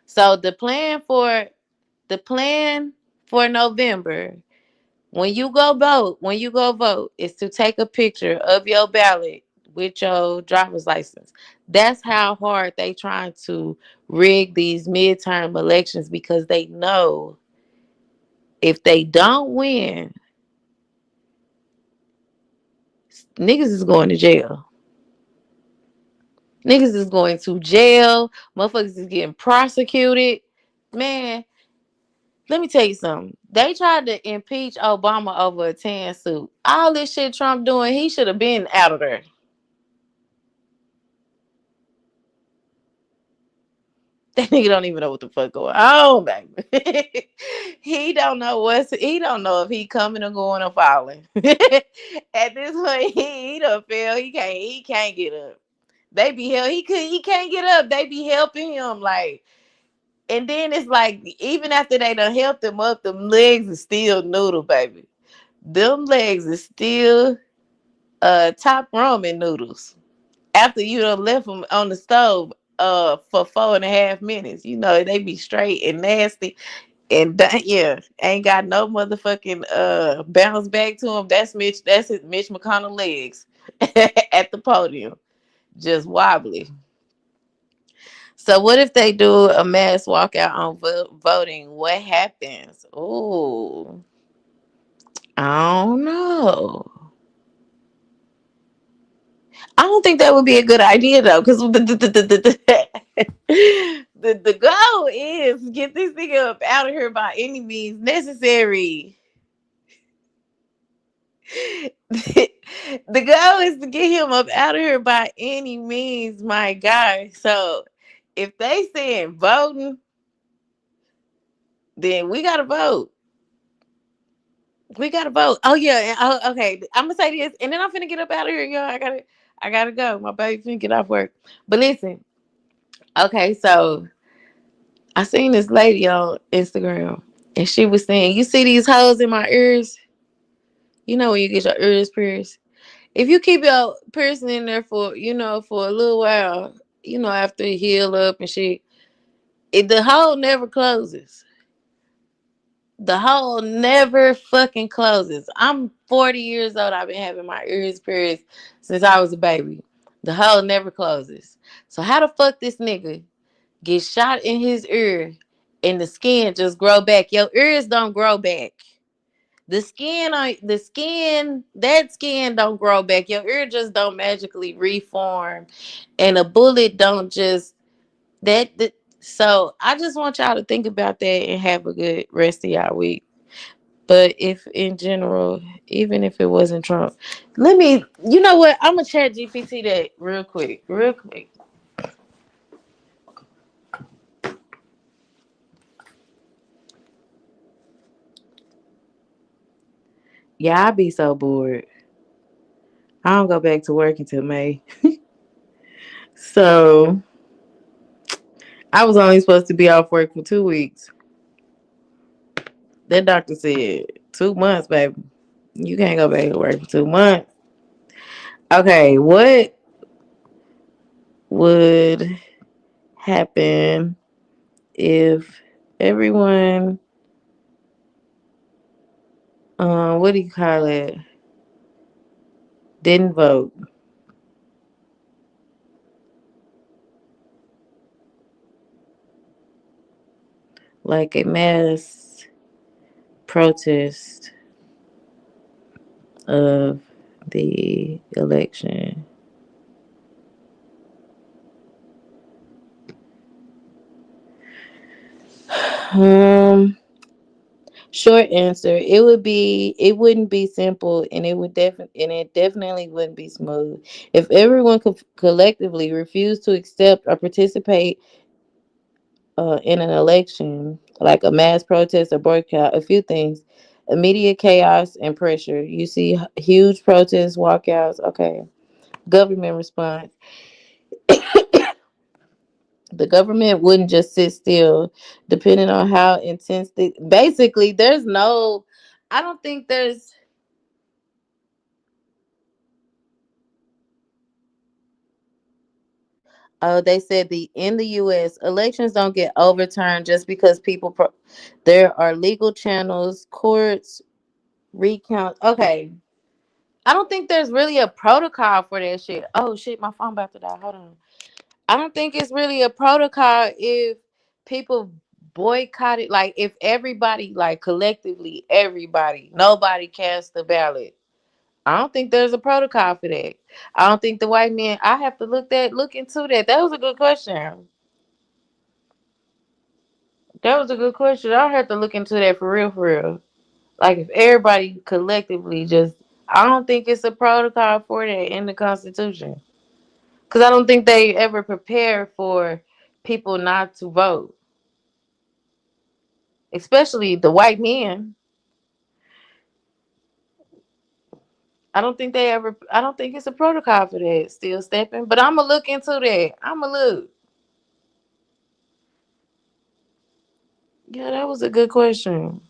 So the plan for November when you go vote, is to take a picture of your ballot with your driver's license. That's how hard they trying to rig these midterm elections because they know if they don't win, niggas is going to jail. Niggas is going to jail. Motherfuckers is getting prosecuted. Man, let me tell you something. They tried to impeach Obama over a tan suit. All this shit Trump doing, he should have been out of there. That nigga don't even know what the fuck going on, baby. He don't know if he coming or going or falling. At this point, he done fell. He can't get up. They be he can't get up. They be helping him like And then it's like, even after they done helped them up, them legs is still noodle, baby. Them legs is still top ramen noodles. After you done left them on the stove for 4.5 minutes, you know they be straight and nasty. And yeah, ain't got no motherfucking bounce back to him. That's Mitch. That's his Mitch McConnell legs at the podium, just wobbly. So what if they do a mass walkout on voting? What happens? Oh, I don't know. I don't think that would be a good idea though, because the goal is get this nigga up out of here by any means necessary. The goal is to get him up out of here by any means, my guy. So if they saying voting, then we gotta vote. We gotta vote. Oh yeah. Okay. I'm gonna say this, and then I'm finna get up out of here, y'all. I gotta go. My baby finna get off work. But listen. Okay, so I seen this lady on Instagram, and she was saying, "You see these holes in my ears? You know when you get your ears pierced. If you keep your piercing in there for for a little while, after it heal up and shit, the hole never closes. The hole never fucking closes. I'm 40 years old. I've been having my ears pierced since I was a baby. The hole never closes. So how the fuck this nigga get shot in his ear and the skin just grow back? Your ears don't grow back. That skin don't grow back. Your ear just don't magically reform, and a bullet don't just that. So I just want y'all to think about that and have a good rest of y'all week. But if in general, even if it wasn't Trump, you know what? I'm gonna chat GPT that real quick, real quick. Yeah, I be so bored. I don't go back to work until May. So I was only supposed to be off work for 2 weeks. That doctor said 2 months, baby. You can't go back to work for 2 months. Okay, what would happen if everyone, what do you call it, didn't vote? Like a mass protest of the election. Um, Short answer: it wouldn't be simple, and it definitely wouldn't be smooth. If everyone could collectively refuse to accept or participate in an election, like a mass protest or boycott, a few things: immediate chaos and pressure. You see huge protests, walkouts. Okay, government response: the government wouldn't just sit still, depending on how intense. Basically, there's no. I don't think there's. They said in the U.S. elections don't get overturned just because there are legal channels, courts, recount. Okay, I don't think there's really a protocol for that shit. Oh shit, my phone about to die. Hold on. I don't think it's really a protocol if people boycott it. Like if everybody, like collectively, everybody, nobody cast the ballot. I don't think there's a protocol for that. I don't think the white men. I have to look into that. That was a good question. That was a good question. I have to look into that for real, for real. Like if everybody collectively just, I don't think it's a protocol for that in the Constitution. Because I don't think they ever prepare for people not to vote, especially the white men. I don't think it's a protocol for that. Still stepping, but I'm gonna look into that. I'm gonna look. Yeah, that was a good question.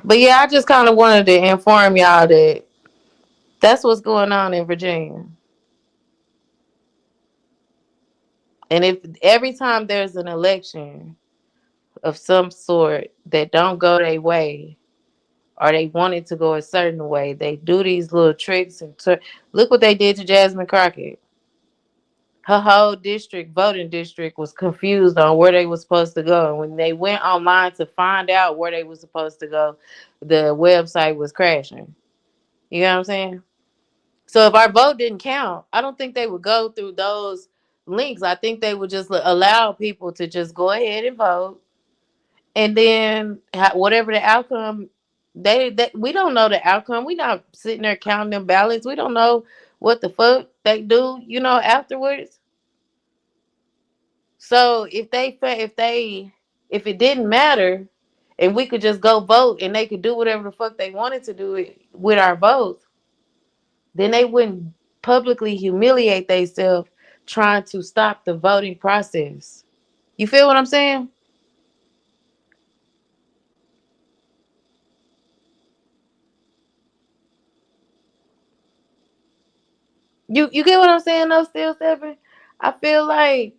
But yeah, I just kind of wanted to inform y'all that that's what's going on in Virginia. And if every time there's an election of some sort that don't go their way, or they want it to go a certain way, they do these little tricks and look what they did to Jasmine Crockett. Her whole voting district, was confused on where they were supposed to go. And when they went online to find out where they were supposed to go, the website was crashing. You know what I'm saying? So if our vote didn't count, I don't think they would go through those links. I think they would just allow people to just go ahead and vote, and then whatever the outcome, they we don't know the outcome. We not sitting there counting them ballots. We don't know what the fuck they do, afterwards. So if it didn't matter, and we could just go vote, and they could do whatever the fuck they wanted to do with our votes, then they wouldn't publicly humiliate themselves trying to stop the voting process. You feel what I'm saying? You get what I'm saying though, Still Stepping? I feel like,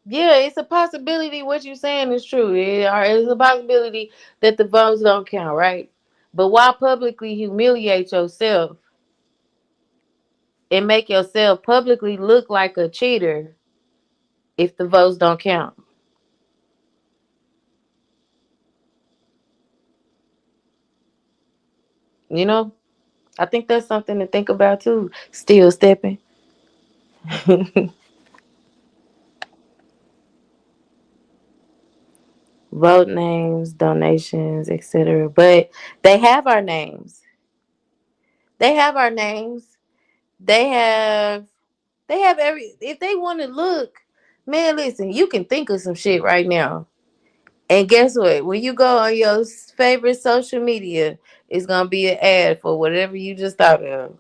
yeah, it's a possibility what you're saying is true. It's a possibility that the votes don't count, right? But why publicly humiliate yourself and make yourself publicly look like a cheater if the votes don't count? You know? I think that's something to think about too. Still Stepping. Vote names, donations, etc. But they have our names. They have our names. They have every, if they want to look, man, listen, you can think of some shit right now. And guess what? When you go on your favorite social media, it's gonna be an ad for whatever you just thought of.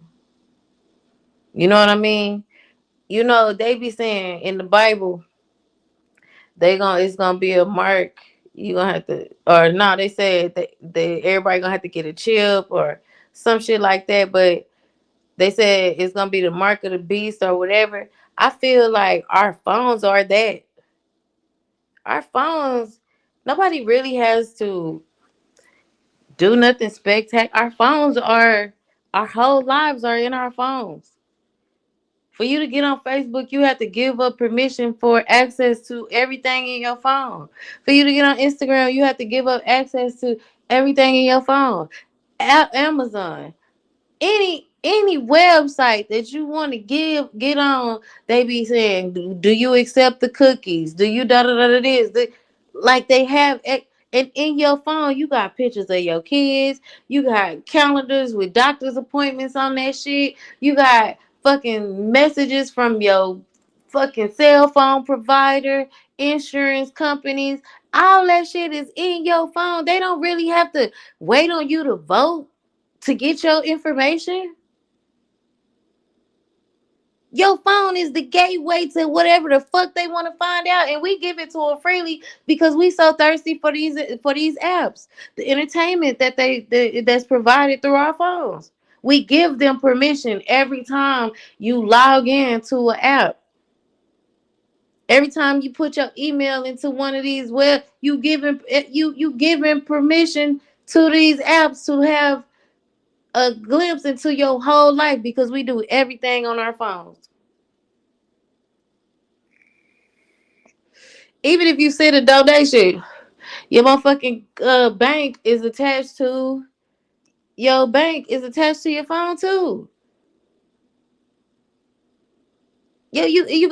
You know what I mean? They be saying in the Bible, it's gonna be a mark. You gonna have to, or no, they said that everybody gonna have to get a chip or some shit like that. But they said it's gonna be the mark of the beast or whatever. I feel like our phones are that. Our phones, nobody really has to do nothing spectacular. Our phones are, our whole lives are in our phones. For you to get on Facebook, you have to give up permission for access to everything in your phone. For you to get on Instagram, you have to give up access to everything in your phone. Amazon, any website that you want to get on, they be saying, do you accept the cookies? Do you da da da da this? Like they have, and in your phone, you got pictures of your kids. You got calendars with doctor's appointments on that shit. You got fucking messages from your fucking cell phone provider, insurance companies. All that shit is in your phone. They don't really have to wait on you to vote to get your information. Your phone is the gateway to whatever the fuck they want to find out, and we give it to them freely because we so thirsty for these apps, the entertainment that's provided through our phones. We give them permission every time you log in to an app. Every time you put your email into one of these web, you giving permission to these apps to have a glimpse into your whole life because we do everything on our phones. Even if you send a donation, your motherfucking bank is attached to your phone too. Yeah,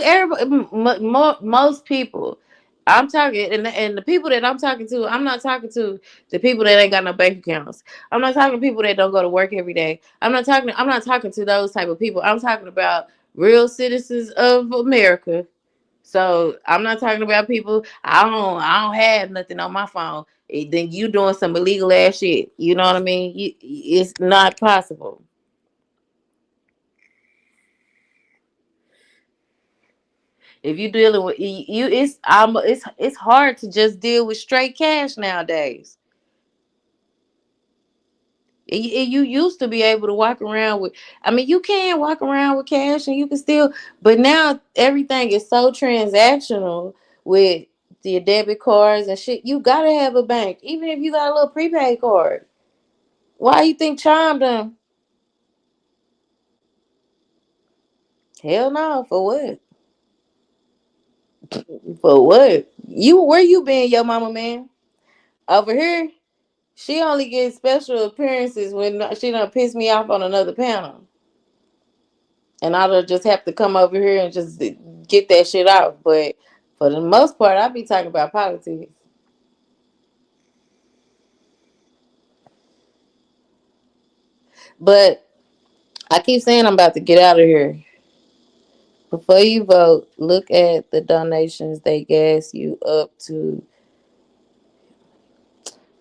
everybody, most people. I'm talking, and the people that I'm talking to, I'm not talking to the people that ain't got no bank accounts. I'm not talking to people that don't go to work every day. I'm not talking to those type of people. I'm talking about real citizens of America. So I'm not talking about people. I don't have nothing on my phone. Then you doing some illegal ass shit. You know what I mean? It's not possible. If you dealing with you, it's hard to just deal with straight cash nowadays. You used to be able to walk around with, I mean, you can walk around with cash and you can still, but now everything is so transactional with your debit cards and shit. You gotta have a bank, even if you got a little prepaid card. Why you think Chime done? Hell no, for what? For what? Where you been, your mama man? Over here, she only gets special appearances when she done piss me off on another panel. And I'll just have to come over here and just get that shit out. But for the most part, I be talking about politics. But I keep saying I'm about to get out of here. Before you vote, look at the donations they gas you up to.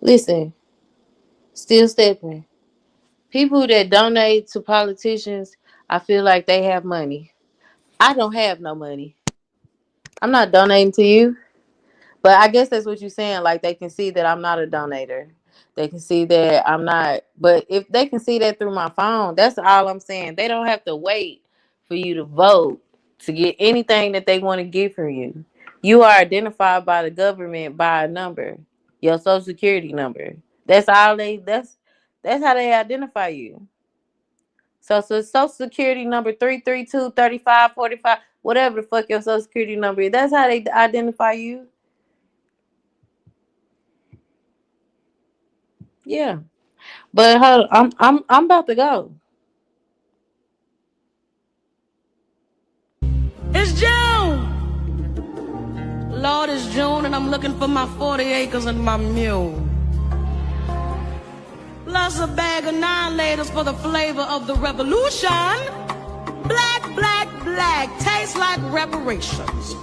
Listen, still stepping. People that donate to politicians, I feel like they have money. I don't have no money. I'm not donating to you. But I guess that's what you're saying. Like, they can see that I'm not a donator. They can see that I'm not. But if they can see that through my phone, that's all I'm saying. They don't have to wait for you to vote to get anything that they want to get from you. You are identified by the government by a number, your social security number. That's all that's how they identify you. So social security number 332-3545, whatever the fuck your social security number is, that's how they identify you. Yeah. But hold on, I'm about to go. It's June. Lord, it's June and I'm looking for my 40 acres and my mule. Plus a bag of 9 laters for the flavor of the revolution. Black, black, black, tastes like reparations.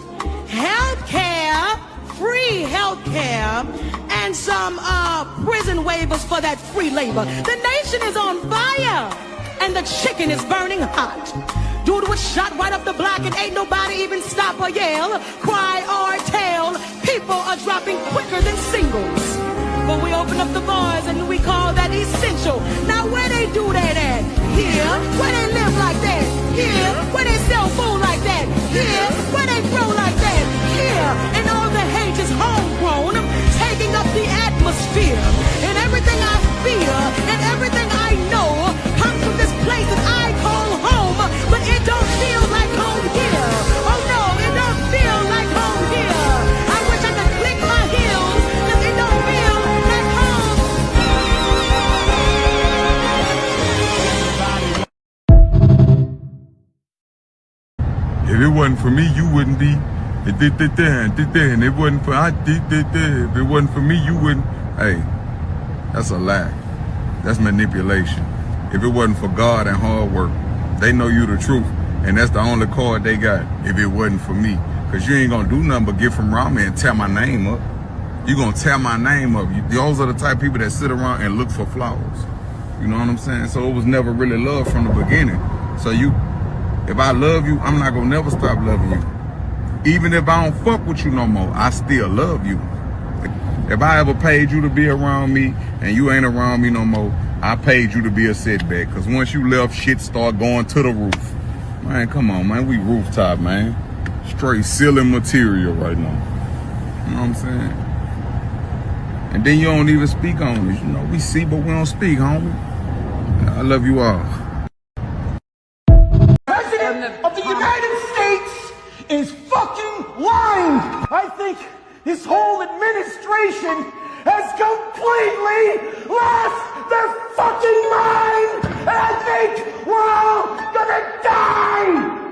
Healthcare, free healthcare, and some prison waivers for that free labor. The nation is on fire and the chicken is burning hot. Dude was shot right up the block and ain't nobody even stop or yell, cry or tell. People are dropping quicker than singles. But we open up the bars and we call that essential. Now where they do that at? Here. Where they live like that? Here. Where they sell food like that? Here. Where they grow like that? Here. And all the hate is homegrown, taking up the atmosphere. And everything I fear and everything I know comes from this place that I call home. But it don't feel like home here. Oh no, it don't feel like home here. I wish I could click my heels, cause it don't feel like home. If it wasn't for me, you wouldn't be. And it wasn't for if it wasn't for me, you wouldn't. Hey, that's a lie. That's manipulation. If it wasn't for God and hard work, they know you the truth, and that's the only card they got. If it wasn't for me, cause you ain't gonna do nothing but get from around me and tear my name up. You gonna tear my name up. Those are the type of people that sit around and look for flaws. You know what I'm saying? So it was never really love from the beginning. So if I love you, I'm not gonna never stop loving you. Even if I don't fuck with you no more, I still love you. If I ever paid you to be around me and you ain't around me no more, I paid you to be a setback. Cause once you left, shit start going to the roof. Man, come on, man. We rooftop, man. Straight ceiling material right now. You know what I'm saying? And then you don't even speak on it. You know, we see, but we don't speak, homie. I love you all. President of the United States is fucking lying. I think this whole administration has completely lost their fucking mind. And I think we're all gonna die.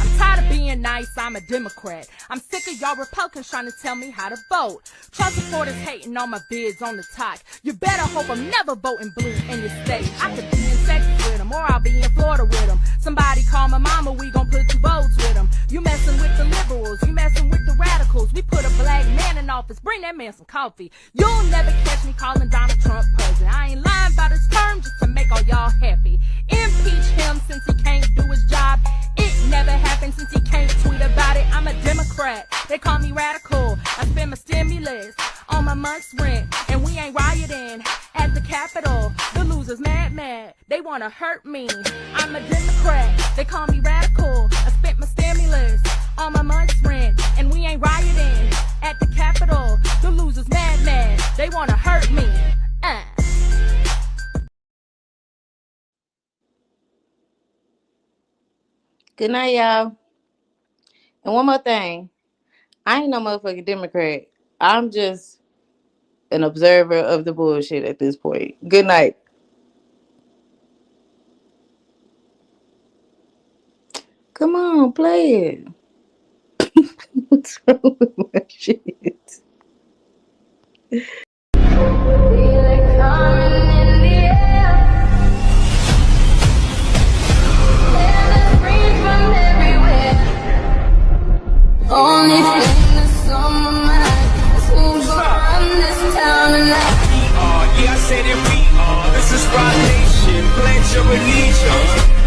I'm tired of being nice, I'm a Democrat. I'm sick of y'all Republicans trying to tell me how to vote. Trump supporters hating on my bids on the top. You better hope I'm never voting blue in this state. I could be in Texas with them. them, or I'll be in Florida with them. Somebody call my mama, we gon' put 2 votes with them. You messin' with the liberals, you messin' with the radicals. We put a black man in office, bring that man some coffee. You'll never catch me calling Donald Trump president. I ain't lying about his term just to make all y'all happy. Impeach him since he can't do his job. It never happened since he can't tweet about it. I'm a Democrat, they call me radical. I spend my stimulus on my month's rent, and we ain't rioting at the Capitol. The losers mad, they wanna hurt me. I'm a Democrat, they call me radical. I spent my stimulus on my month's rent, and we ain't rioting at the Capitol. The losers mad, they wanna hurt me. Good night, y'all. And one more thing. I ain't no motherfucking Democrat. I'm just an observer of the bullshit at this point. Good night. Come on, play it. What's wrong with my shit? Only thing that's on my mind is who's gonna run this town tonight. Yeah, I said it, we are. This is Rock Nation. Pledge your allegiance.